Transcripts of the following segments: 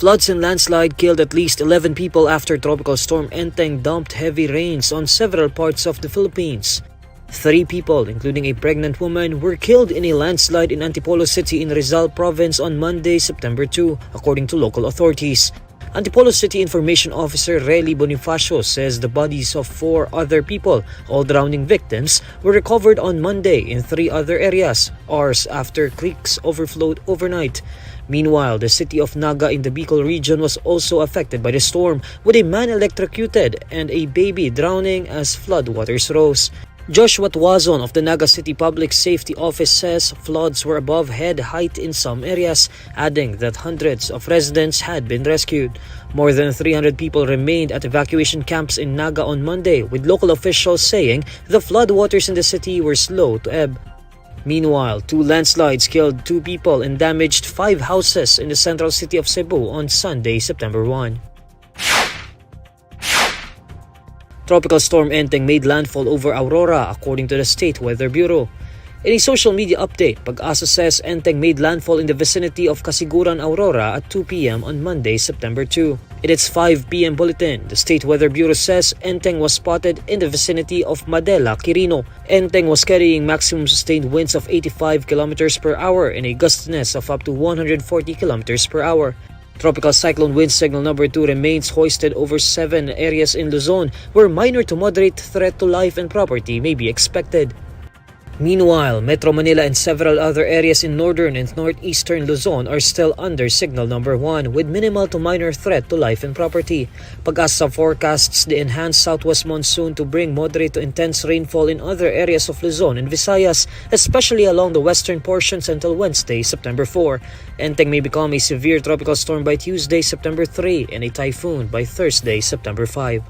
Floods and landslide killed at least 11 people after Tropical Storm Enteng dumped heavy rains on several parts of the Philippines. 3 people, including a pregnant woman, were killed in a landslide in Antipolo City in Rizal Province on Monday, September 2, according to local authorities. Antipolo City Information Officer Relly Bonifacio says the bodies of 4 other people, all drowning victims, were recovered on Monday in 3 other areas, hours after creeks overflowed overnight. Meanwhile, the city of Naga in the Bicol region was also affected by the storm, with a man electrocuted and a baby drowning as floodwaters rose. Joshua Tuazon of the Naga City Public Safety Office says floods were above head height in some areas, adding that hundreds of residents had been rescued. More than 300 people remained at evacuation camps in Naga on Monday, with local officials saying the floodwaters in the city were slow to ebb. Meanwhile, 2 landslides killed 2 people and damaged 5 houses in the central city of Cebu on Sunday, September 1. Tropical Storm Enteng made landfall over Aurora, according to the State Weather Bureau. In a social media update, Pag-asa says Enteng made landfall in the vicinity of Casiguran, Aurora at 2 p.m. on Monday, September 2. In its 5 p.m. bulletin, the State Weather Bureau says Enteng was spotted in the vicinity of Madela, Quirino. Enteng was carrying maximum sustained winds of 85 km per hour and a gustiness of up to 140 km per hour. Tropical Cyclone Wind Signal number 2 remains hoisted over 7 areas in Luzon, where minor to moderate threat to life and property may be expected. Meanwhile, Metro Manila and several other areas in northern and northeastern Luzon are still under signal number 1 with minimal to minor threat to life and property. Pag-asa forecasts the enhanced southwest monsoon to bring moderate to intense rainfall in other areas of Luzon and Visayas, especially along the western portions until Wednesday, September 4. Enteng may become a severe tropical storm by Tuesday, September 3 and a typhoon by Thursday, September 5.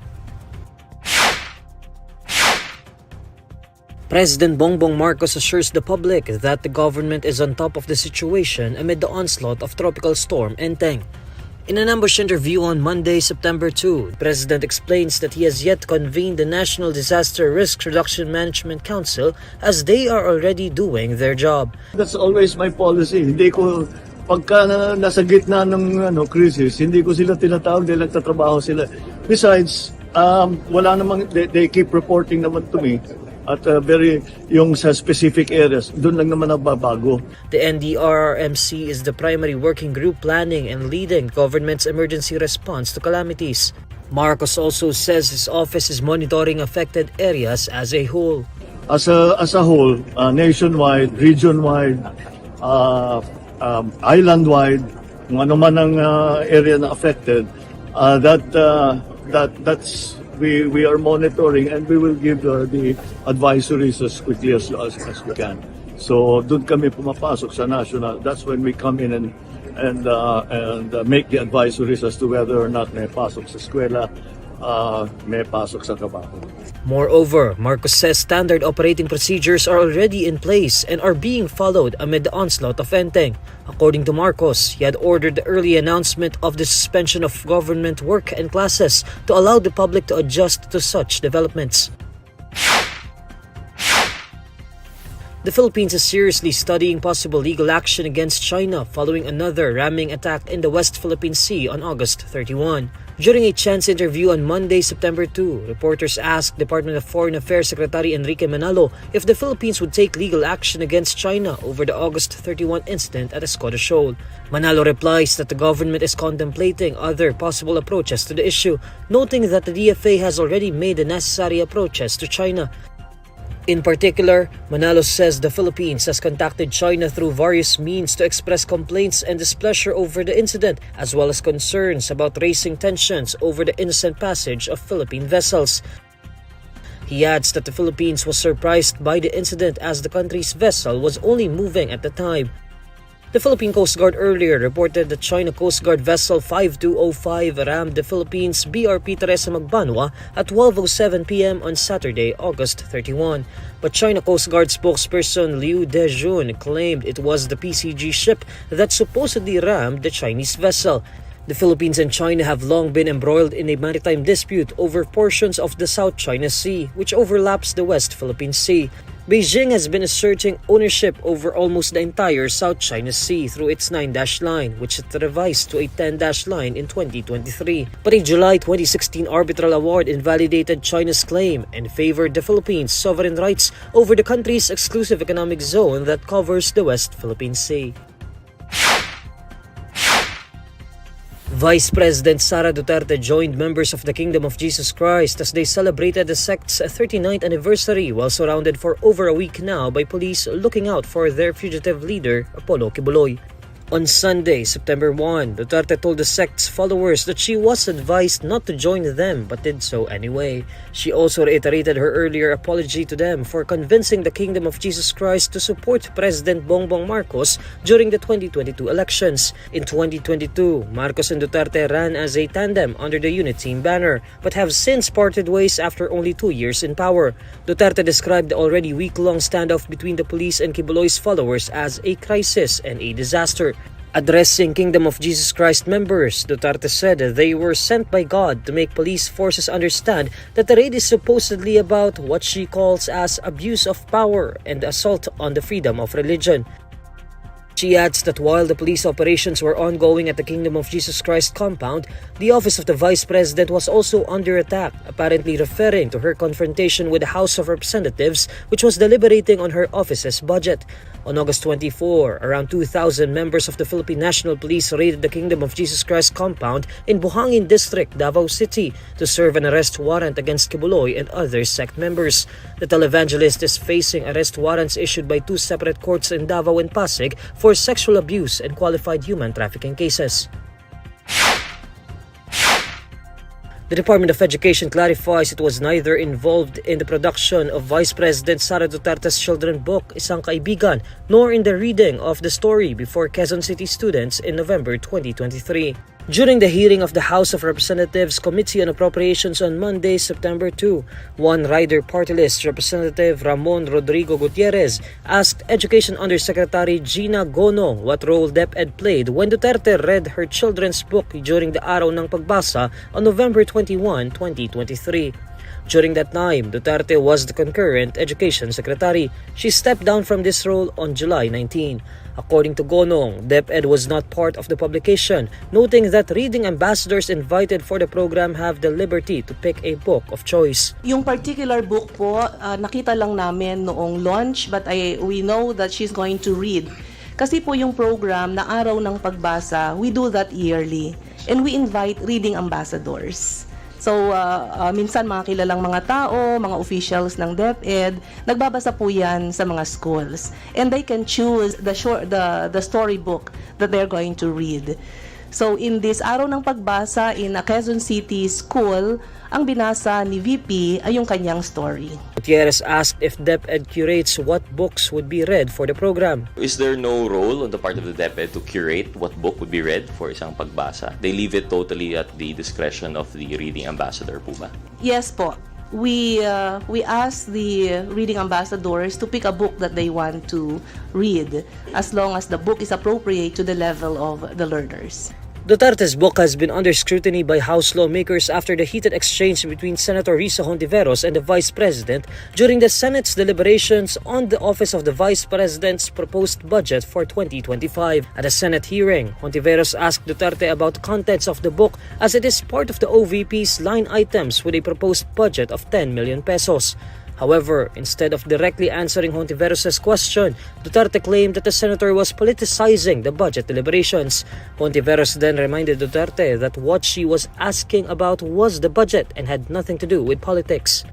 President Bongbong Marcos assures the public that the government is on top of the situation amid the onslaught of Tropical Storm Enteng. In an ambush interview on Monday, September 2, the President explains that he has yet convened the National Disaster Risk Reduction Management Council as they are already doing their job. That's always my policy. Hindi ko, pagka nasa gitna ng crisis, hindi ko sila tinatawag dahil nagtatrabaho sila. Besides, wala namang, they keep reporting naman to me. At yung sa specific areas, doon lang naman nababago. The NDRRMC is the primary working group planning and leading government's emergency response to calamities. Marcos also says his office is monitoring affected areas as a whole. As a whole, nationwide, region-wide, island-wide, kung ano man ang area na affected, that's we are monitoring and we will give the advisories as quickly as we can. So doon kami pumapasok sa national. That's when we come in and make the advisories as to whether or not may pasok sa eskwela, may pasok sa trabaho. Moreover, Marcos says standard operating procedures are already in place and are being followed amid the onslaught of Enteng. According to Marcos, he had ordered the early announcement of the suspension of government work and classes to allow the public to adjust to such developments. The Philippines is seriously studying possible legal action against China following another ramming attack in the West Philippine Sea on August 31. During a chance interview on Monday, September 2, reporters asked Department of Foreign Affairs Secretary Enrique Manalo if the Philippines would take legal action against China over the August 31 incident at Escoda Shoal. Manalo replies that the government is contemplating other possible approaches to the issue, noting that the DFA has already made the necessary approaches to China. In particular, Manalo says the Philippines has contacted China through various means to express complaints and displeasure over the incident, as well as concerns about raising tensions over the innocent passage of Philippine vessels. He adds that the Philippines was surprised by the incident as the country's vessel was only moving at the time. The Philippine Coast Guard earlier reported that China Coast Guard vessel 5205 rammed the Philippines BRP Teresa Magbanwa at 12:07 p.m. on Saturday, August 31. But China Coast Guard spokesperson Liu Dejun claimed it was the PCG ship that supposedly rammed the Chinese vessel. The Philippines and China have long been embroiled in a maritime dispute over portions of the South China Sea, which overlaps the West Philippine Sea. Beijing has been asserting ownership over almost the entire South China Sea through its 9-dash line, which it revised to a 10-dash line in 2023. But a July 2016 arbitral award invalidated China's claim and favored the Philippines' sovereign rights over the country's exclusive economic zone that covers the West Philippine Sea. Vice President Sara Duterte joined members of the Kingdom of Jesus Christ as they celebrated the sect's 39th anniversary while surrounded for over a week now by police looking out for their fugitive leader, Apollo Kibuloy. On Sunday, September 1, Duterte told the sect's followers that she was advised not to join them but did so anyway. She also reiterated her earlier apology to them for convincing the Kingdom of Jesus Christ to support President Bongbong Marcos during the 2022 elections. In 2022, Marcos and Duterte ran as a tandem under the Unit Team banner but have since parted ways after only 2 years in power. Duterte described the already week-long standoff between the police and Kibuloy's followers as a crisis and a disaster. Addressing Kingdom of Jesus Christ members, Duterte said they were sent by God to make police forces understand that the raid is supposedly about what she calls as abuse of power and assault on the freedom of religion. She adds that while the police operations were ongoing at the Kingdom of Jesus Christ compound, the office of the Vice President was also under attack, apparently referring to her confrontation with the House of Representatives, which was deliberating on her office's budget. On August 24, around 2,000 members of the Philippine National Police raided the Kingdom of Jesus Christ compound in Buhangin District, Davao City, to serve an arrest warrant against Kibuloy and other sect members. The televangelist is facing arrest warrants issued by 2 separate courts in Davao and Pasig for sexual abuse and qualified human trafficking cases. The Department of Education clarifies it was neither involved in the production of Vice President Sara Duterte's children's book, Isang Kaibigan, nor in the reading of the story before Quezon City students in November 2023. During the hearing of the House of Representatives Committee on Appropriations on Monday, September 2, one Rider Party List Representative Ramon Rodrigo Gutierrez asked Education Undersecretary Gina Gonong what role DepEd played when Duterte read her children's book during the Araw ng Pagbasa on November 21, 2023. During that time, Duterte was the concurrent Education Secretary. She stepped down from this role on July 19. According to Gonong, DepEd was not part of the publication, noting that reading ambassadors invited for the program have the liberty to pick a book of choice. Yung particular book po, nakita lang namin noong launch, but we know that she's going to read. Kasi po yung program na Araw ng Pagbasa, we do that yearly. And we invite reading ambassadors. So, minsan mga kilalang mga tao, mga officials ng DepEd, nagbabasa po yan sa mga schools. And they can choose the storybook that they're going to read. So, in this Araw ng Pagbasa in a Quezon City school, ang binasa ni VP ay yung kanyang story. Gutierrez asked if DepEd curates what books would be read for the program. Is there no role on the part of the DepEd to curate what book would be read for Isang Pagbasa? They leave it totally at the discretion of the reading ambassador po ba? Yes po. We ask the reading ambassadors to pick a book that they want to read as long as the book is appropriate to the level of the learners. Duterte's book has been under scrutiny by House lawmakers after the heated exchange between Senator Risa Hontiveros and the Vice President during the Senate's deliberations on the Office of the Vice President's proposed budget for 2025. At a Senate hearing, Hontiveros asked Duterte about the contents of the book as it is part of the OVP's line items with a proposed budget of 10 million pesos. However, instead of directly answering Hontiveros' question, Duterte claimed that the senator was politicizing the budget deliberations. Hontiveros then reminded Duterte that what she was asking about was the budget and had nothing to do with politics.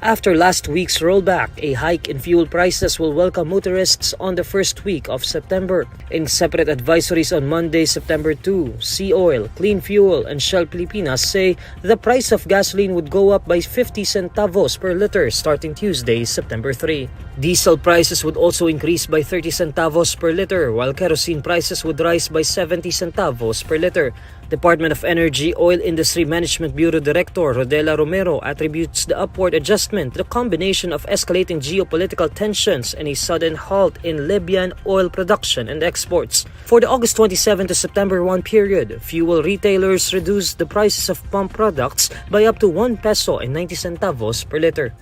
After last week's rollback, a hike in fuel prices will welcome motorists on the first week of September. In separate advisories on Monday, September 2, Sea Oil, Clean Fuel, and Shell Pilipinas say the price of gasoline would go up by 50 centavos per liter starting Tuesday, September 3. Diesel prices would also increase by 30 centavos per liter, while kerosene prices would rise by 70 centavos per liter. Department of Energy Oil Industry Management Bureau Director Rodela Romero attributes the upward adjustment to the combination of escalating geopolitical tensions and a sudden halt in Libyan oil production and exports. For the August 27 to September 1 period, fuel retailers reduced the prices of pump products by up to 1 peso and 90 centavos per liter.